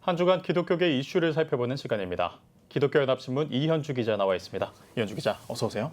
한 주간 기독교계 이슈를 살펴보는 시간입니다. 기독교연합신문 이현주 기자 나와 있습니다. 이현주 기자, 어서 오세요.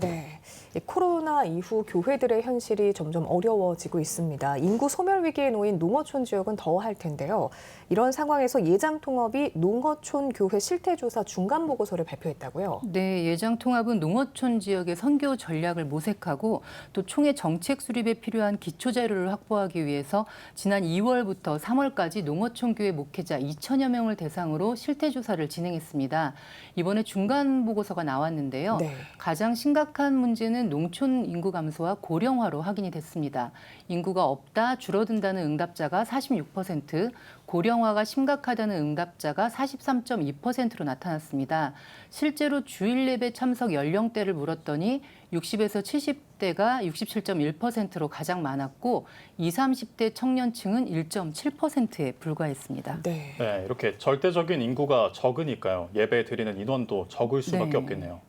네, 이 코로나 이후 교회들의 현실이 점점 어려워지고 있습니다. 인구 소멸 위기에 놓인 농어촌 지역은 더할 텐데요. 이런 상황에서 예장통합이 농어촌 교회 실태조사 중간 보고서를 발표했다고요? 네, 예장통합은 농어촌 지역의 선교 전략을 모색하고 또 총회 정책 수립에 필요한 기초 자료를 확보하기 위해서 지난 2월부터 3월까지 농어촌 교회 목회자 2천여 명을 대상으로 실태조사를 진행했습니다. 이번에 중간 보고서가 나왔는데요. 네. 가장 심각한 문제는 농촌 인구 감소와 고령화로 확인이 됐습니다. 인구가 없다, 줄어든다는 응답자가 46%, 고령화가 심각하다는 응답자가 43.2%로 나타났습니다. 실제로 주일 예배 참석 연령대를 물었더니 60에서 70대가 67.1%로 가장 많았고 20, 30대 청년층은 1.7%에 불과했습니다. 네. 네, 이렇게 절대적인 인구가 적으니까요. 예배 드리는 인원도 적을 수밖에 네. 없겠네요.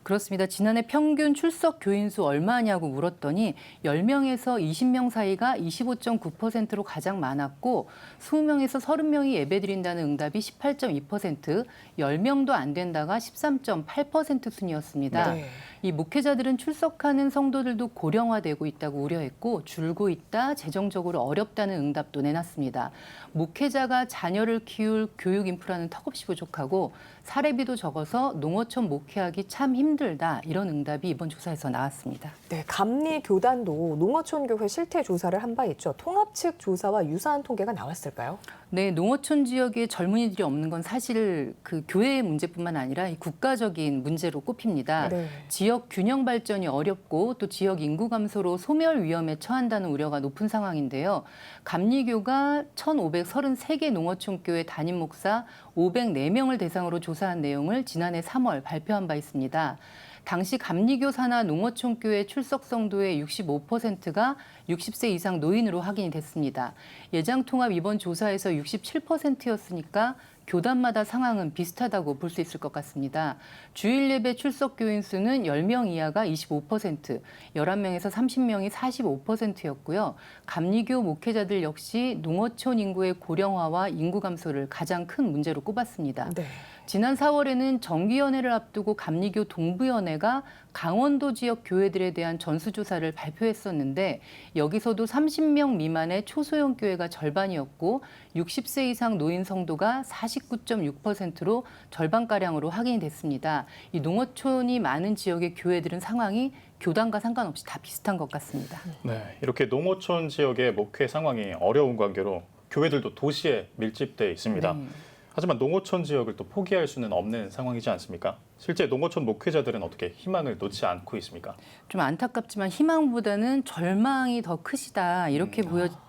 그렇습니다. 지난해 평균 출석 교인 수 얼마냐고 물었더니 10명에서 20명 사이가 25.9%로 가장 많았고 20명에서 30명이 예배드린다는 응답이 18.2%, 10명도 안 된다가 13.8% 순이었습니다. 네. 이 목회자들은 출석하는 성도들도 고령화되고 있다고 우려했고 줄고 있다, 재정적으로 어렵다는 응답도 내놨습니다. 목회자가 자녀를 키울 교육 인프라는 턱없이 부족하고 사례비도 적어서 농어촌 목회하기 참 힘들다, 이런 응답이 이번 조사에서 나왔습니다. 네, 감리 교단도 농어촌 교회 실태 조사를 한 바 있죠. 통합 측 조사와 유사한 통계가 나왔을까요? 네, 농어촌 지역에 젊은이들이 없는 건 사실 그 교회의 문제뿐만 아니라 이 국가적인 문제로 꼽힙니다. 네. 지역 균형 발전이 어렵고 또 지역 인구 감소로 소멸 위험에 처한다는 우려가 높은 상황인데요. 감리교가 1,533개 농어촌 교회 담임 목사 504명을 대상으로 조사한 내용을 지난해 3월 발표한 바 있습니다. 당시 감리교 산하 농어촌 교회 출석 성도의 65%가 60세 이상 노인으로 확인이 됐습니다. 예장통합 이번 조사에서 67%였으니까 교단마다 상황은 비슷하다고 볼 수 있을 것 같습니다. 주일 예배 출석 교인 수는 10명 이하가 25%, 11명에서 30명이 45%였고요. 감리교 목회자들 역시 농어촌 인구의 고령화와 인구 감소를 가장 큰 문제로 꼽았습니다. 네. 지난 4월에는 정기연회를 앞두고 감리교 동부연회가 강원도 지역 교회들에 대한 전수조사를 발표했었는데 여기서도 30명 미만의 초소형 교회가 절반이었고 60세 이상 노인 성도가 49.6%로 절반가량으로 확인이 됐습니다. 이 농어촌이 많은 지역의 교회들은 상황이 교단과 상관없이 다 비슷한 것 같습니다. 네, 이렇게 농어촌 지역의 목회 상황이 어려운 관계로 교회들도 도시에 밀집돼 있습니다. 네. 하지만 농어촌 지역을 또 포기할 수는 없는 상황이지 않습니까? 실제 농어촌 목회자들은 어떻게 희망을 놓지 않고 있습니까? 좀 안타깝지만 희망보다는 절망이 더 크시다, 이렇게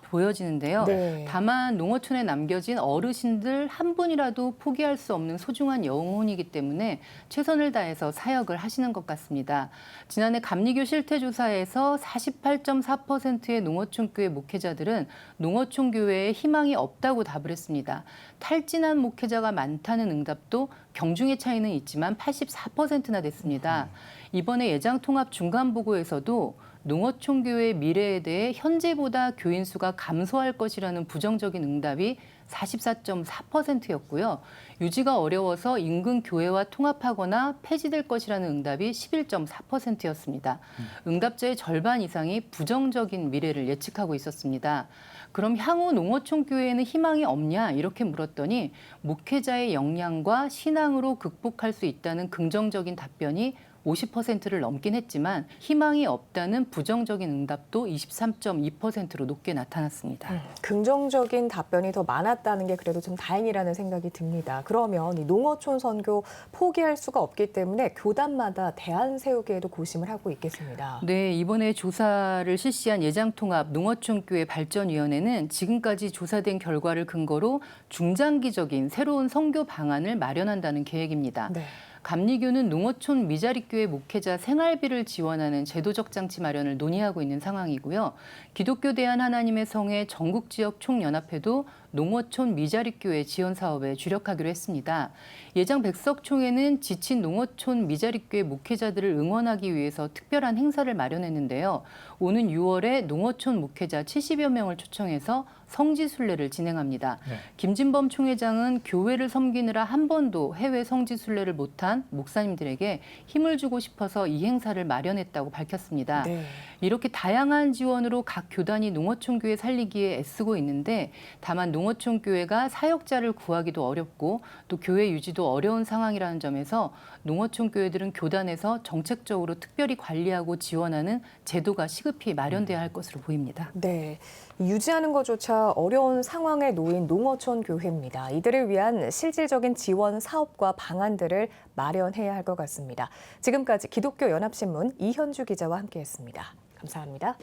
보여지는데요. 네. 다만 농어촌에 남겨진 어르신들 한 분이라도 포기할 수 없는 소중한 영혼이기 때문에 최선을 다해서 사역을 하시는 것 같습니다. 지난해 감리교 실태조사에서 48.4%의 농어촌 교회 목회자들은 농어촌 교회에 희망이 없다고 답을 했습니다. 탈진한 목회자가 많다는 응답도 경중의 차이는 있지만 84%나 됐습니다. 이번에 예장통합 중간보고에서도 농어촌 교회의 미래에 대해 현재보다 교인 수가 감소할 것이라는 부정적인 응답이 44.4%였고요. 유지가 어려워서 인근 교회와 통합하거나 폐지될 것이라는 응답이 11.4%였습니다. 응답자의 절반 이상이 부정적인 미래를 예측하고 있었습니다. 그럼 향후 농어촌 교회에는 희망이 없냐, 이렇게 물었더니 목회자의 역량과 신앙으로 극복할 수 있다는 긍정적인 답변이 50%를 넘긴 했지만 희망이 없다는 부정적인 응답도 23.2%로 높게 나타났습니다. 긍정적인 답변이 더 많았다는 게 그래도 좀 다행이라는 생각이 듭니다. 그러면 이 농어촌 선교 포기할 수가 없기 때문에 교단마다 대안 세우기에도 고심을 하고 있겠습니다. 네, 이번에 조사를 실시한 예장통합 농어촌교회 발전위원회는 지금까지 조사된 결과를 근거로 중장기적인 새로운 선교 방안을 마련한다는 계획입니다. 네. 감리교는 농어촌 미자립교회 목회자 생활비를 지원하는 제도적 장치 마련을 논의하고 있는 상황이고요. 기독교 대한 하나님의 성회 전국지역 총연합회도 농어촌 미자립교회 지원 사업에 주력하기로 했습니다. 예장 백석총회는 지친 농어촌 미자립교회 목회자들을 응원하기 위해서 특별한 행사를 마련했는데요. 오는 6월에 농어촌 목회자 70여 명을 초청해서 성지순례를 진행합니다. 네. 김진범 총회장은 교회를 섬기느라 한 번도 해외 성지순례를 못한 목사님들에게 힘을 주고 싶어서 이 행사를 마련했다고 밝혔습니다. 네. 이렇게 다양한 지원으로 각 교단이 농어촌교회 살리기에 애쓰고 있는데 다만 농어촌교회가 사역자를 구하기도 어렵고 또 교회 유지도 어려운 상황이라는 점에서 농어촌교회들은 교단에서 정책적으로 특별히 관리하고 지원하는 제도가 시급히 마련돼야 할 것으로 보입니다. 네, 유지하는 것조차 어려운 상황에 놓인 농어촌 교회입니다. 이들을 위한 실질적인 지원 사업과 방안들을 마련해야 할 것 같습니다. 지금까지 기독교 연합신문 이현주 기자와 함께했습니다. 감사합니다.